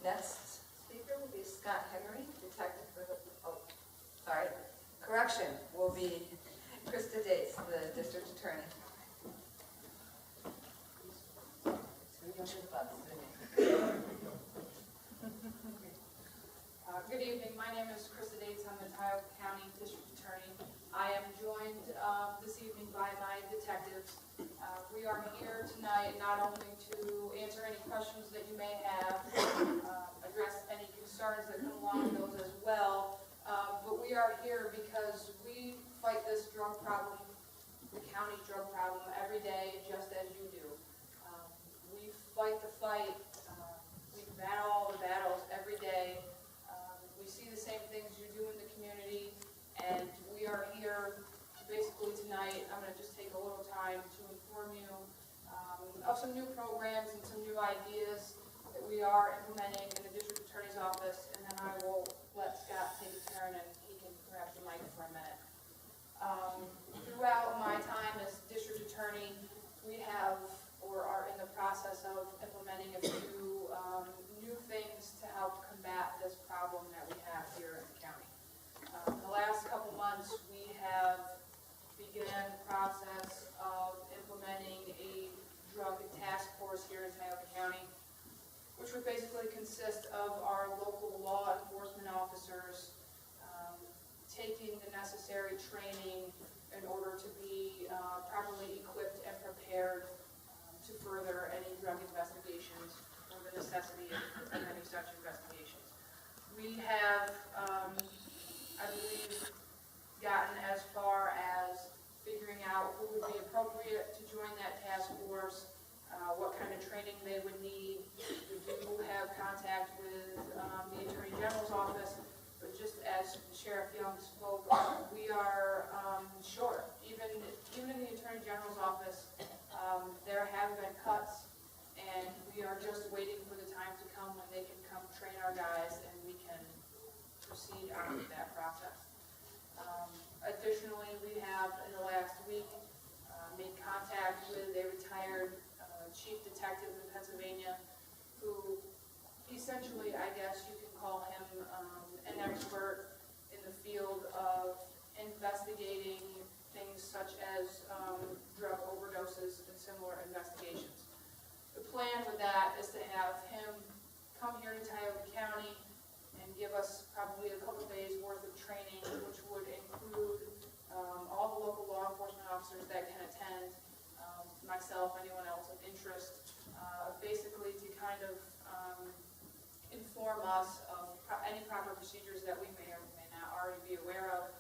Next speaker will be Scott Henry, detective for the, correction will be Krista Deats, the district attorney. Good evening. My name is Krista Deats. I'm the Tioga County District Attorney. I am joined this evening by my detectives. We are here tonight not only to answer any questions that you may have, address any concerns that come along with those as well, but we are here because we fight this drug problem, the county drug problem, every day just as you do. We fight the fight. We battle all the battles every day. We see the same things you do in the community, and we are here basically tonight. I'm going to just take a little time to inform you of some new programs and some new ideas that we are implementing in the district attorney's office, and then I will let Scott take a turn and he can grab the mic for a minute. Throughout my time as district attorney, we have or are in the process of implementing a few new things to help combat this problem that we have here in the county. The last couple months, we have begun the process of implementing a drug task force here in Tioga County, which would basically consist of our local law enforcement officers taking the necessary training in order to be properly equipped and prepared to further any drug investigations or the necessity of any such investigations. We have, I believe, gotten as far as figuring out who would be appropriate to join that task force, what kind of training they would need. We do have contact with the Attorney General's office, but just as Sheriff Young spoke, we are short. Even in the Attorney General's office, there have been cuts, and we are just waiting for the time to come when they can come train our guys and we can proceed on with that process. Additionally, we have in the last week made contact with a retired chief detective in Pennsylvania who essentially, I guess you can call him an expert in the field of investigating things such as drug overdoses and similar investigations. The plan with that is to have him come here to Tioga County and give us probably a couple days worth of training, which would include all the local law enforcement officers that can attend, myself, anyone else of interest, basically to kind of inform us of any proper procedures that we may or may not already be aware of,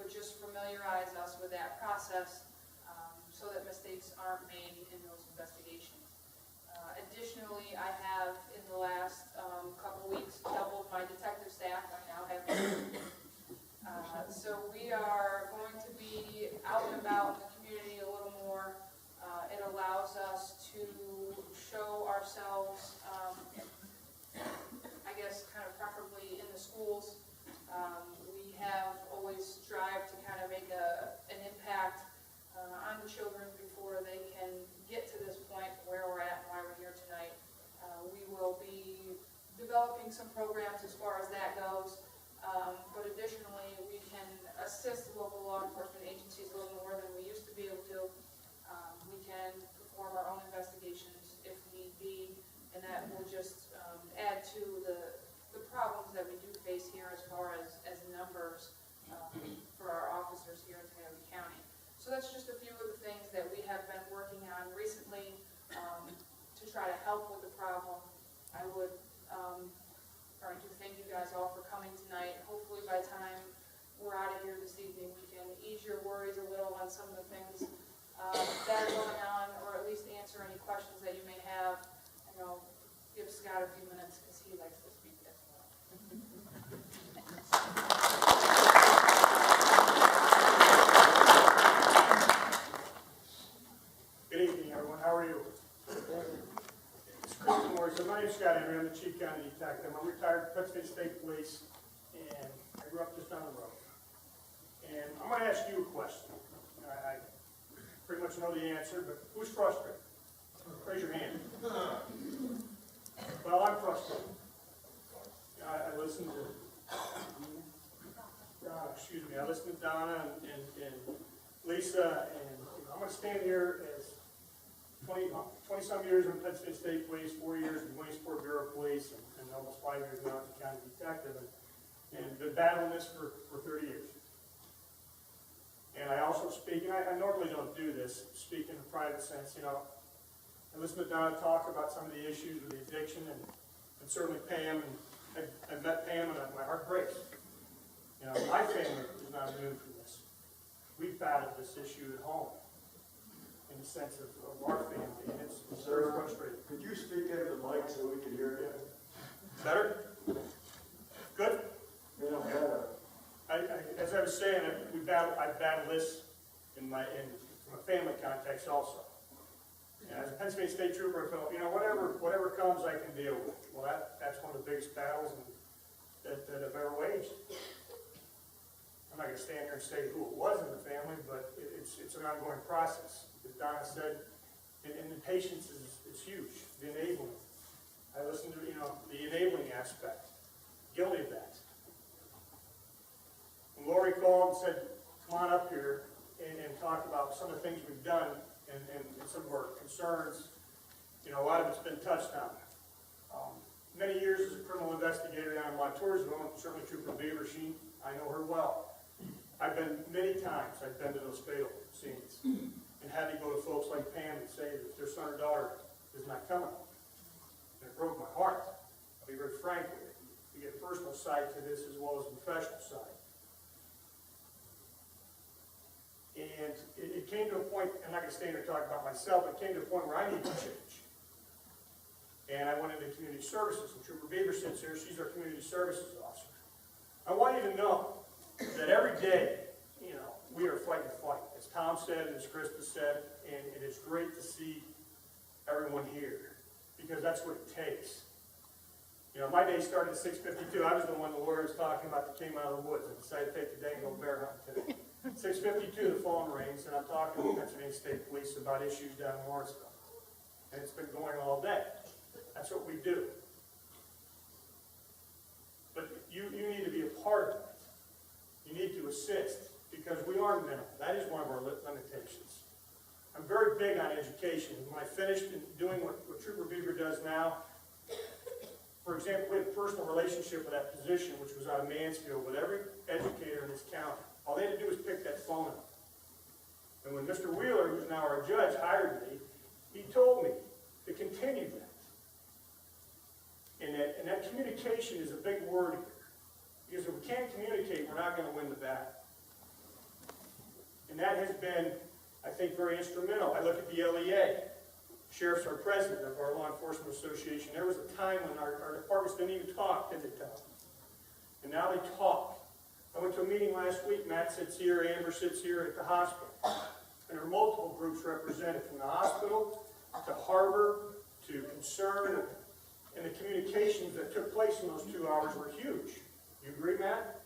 but just familiarize us with that process so that mistakes aren't made in those investigations. Additionally, I have in the last couple weeks doubled my detective staff. I now have so we are going to be out and about in the community a little more. It allows us to show ourselves, I guess, kind of preferably in the schools. We have always strived to kind of make an impact on the children before they can get to this point where we're at and why we're here tonight. We will be developing some programs as far as that goes, but additionally we can assist local law enforcement agencies a little more than we used to be able to. We can perform our own investigations if need be, and that will just add to the problems that we do face here as far as numbers for our officers here in Tioga County. So that's just a few of the things that we have been working on recently to try to help with the problem. I would like to thank you guys all for coming tonight. Hopefully by the time we're out of here this evening, we can ease your worries a little on some of the things that are going on, or at least answer any questions that you may have. And I'll give Scott a few minutes because he likes to speak as well. Good evening, everyone. How are you? It's Krista. So my name's Scott Henry. I'm the Chief County Detective. I'm retired Westfield State Police, and I grew up just down the road. And I'm going to ask you a question. I pretty much know the answer, but who's frustrated? Raise your hand. Well, I'm frustrated. Lisa, and I'm going to stand here as 20-some years in Pennsylvania State Police, 4 years in Williamsport Bureau of Police, and almost 5 years now as a county detective, and been battling this for 30 years. And I also speak, and I normally don't do this, speak in a private sense, I listen to Donna talk about some of the issues with the addiction, and certainly Pam, and I've met Pam, and my heart breaks. My family is not immune from this. We've battled this issue at home, in the sense of our family, and it's very frustrating. Could you speak into the mic so we can hear you? Better? Good? Yeah, better. As I was saying, I've battled this from a family context also. And as a Pennsylvania State Trooper, I felt, whatever comes, I can deal with. Well, that's one of the biggest battles that I've ever waged. I'm not going to stand here and say who it was in the family, but it's an ongoing process. As Donna said, and the patience is huge. The enabling. I listened to the enabling aspect. Guilty of that. When Lori called and said, "Come on up here and talk about some of the things we've done and some of our concerns," a lot of it's been touched on. Many years as a criminal investigator down in Montoursville, and certainly Trooper Beaver, I know her well. I've been many times, I've been to those fatal scenes and had to go to folks like Pam and say that their son or daughter is not coming. And it broke my heart. I'll be very frank with you. You get a personal side to this as well as a professional side. And it came to a point, I'm not going to stand here and talk about myself, it came to a point where I needed to change. And I went into community services, and Trooper Beaver sits here, she's our community services officer. I want you to know that every day, we are fighting a fight. As Tom said, and as Krista said, and it is great to see everyone here, because that's what it takes. My day started at 6:52. I was the one the lawyer was talking about that came out of the woods and decided to take the day and go bear hunting today. 6:52, the phone rings, and I'm talking to Pennsylvania State Police about issues down in Lawrenceville. And it's been going all day. That's what we do. But you need to be a part of it. You need to assist, because we are minimal. That is one of our limitations. I'm very big on education. When I finished doing what Trooper Beaver does now, for example, we had a personal relationship with that position, which was out of Mansfield, with every educator in this county. All they had to do was pick that phone up. And when Mr. Wheeler, who's now our judge, hired me, he told me to continue that. And that communication is a big word here. Because if we can't communicate, we're not going to win the battle. And that has been, I think, very instrumental. I look at the LEA. Sheriff's our president of our Law Enforcement Association. There was a time when our departments didn't even talk, did they, Tom? And now they talk. I went to a meeting last week. Matt sits here, Amber sits here at the hospital. And there are multiple groups represented, from the hospital to Harbor to Concern. And the communications that took place in those 2 hours were huge. You agree, Matt?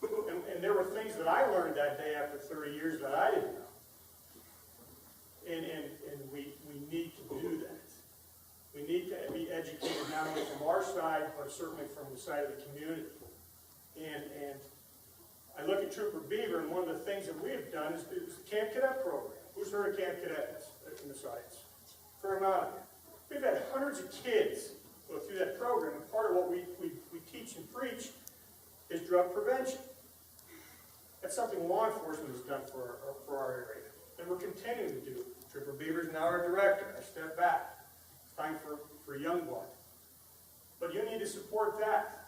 And there were things that I learned that day after 30 years that I didn't know. And we need to do that. We need to be educated not only from our side, but certainly from the side of the community. And I look at Trooper Beaver, and one of the things that we have done is the Camp Cadet program. Who's heard of Camp Cadet in this audience? Fair amount of you. We've had hundreds of kids go through that program, and part of what we teach and preach is drug prevention. That's something law enforcement has done for our area, and we're continuing to do. Trooper Beaver is now our director. I step back. It's time for young blood. But you need to support that.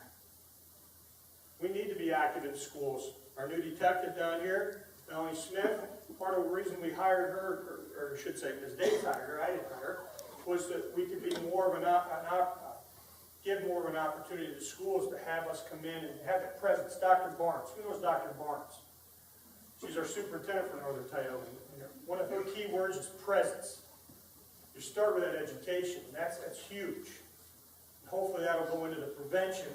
We need to be active in schools. Our new detective down here, Melanie Smith, part of the reason we hired her, or I should say, Ms. Deats hired her, I didn't hire her, was that we could be more of give more of an opportunity to schools to have us come in and have that presence. Dr. Barnes, who knows Dr. Barnes? She's our superintendent for Northern Tioga. One of her key words is presence. You start with that education, and that's huge. And hopefully that'll go into the prevention.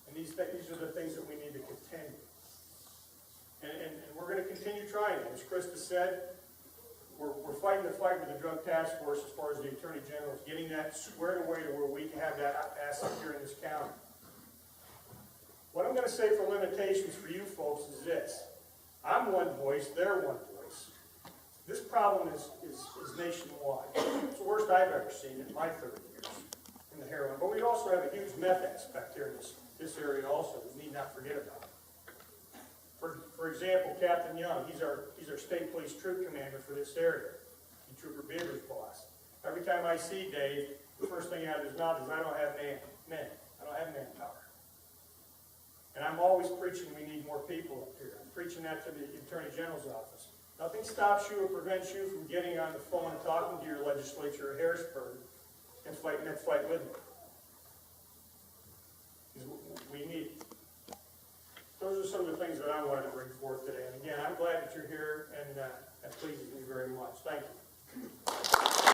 And these are the things that we need to continue. And we're going to continue trying it. As Krista said, we're fighting the fight with the Drug Task Force as far as the Attorney General is getting that squared away to where we can have that asset here in this county. What I'm going to say for limitations for you folks is this. I'm one voice, they're one voice. This problem is nationwide. It's the worst I've ever seen in my 30 years in the heroin. But we also have a huge meth aspect here in this area also that we need not forget about. For example, Captain Young, he's our state police troop commander for this area. He's Trooper Beaver's boss. Every time I see Dave, the first thing out of his mouth is, I don't have men. I don't have manpower. And I'm always preaching we need more people up here. I'm preaching that to the Attorney General's office. Nothing stops you or prevents you from getting on the phone and talking to your legislature at Harrisburg and fighting that fight with me. Because we need it. Those are some of the things that I wanted to bring forth today. And again, I'm glad that you're here, and that pleases me very much. Thank you.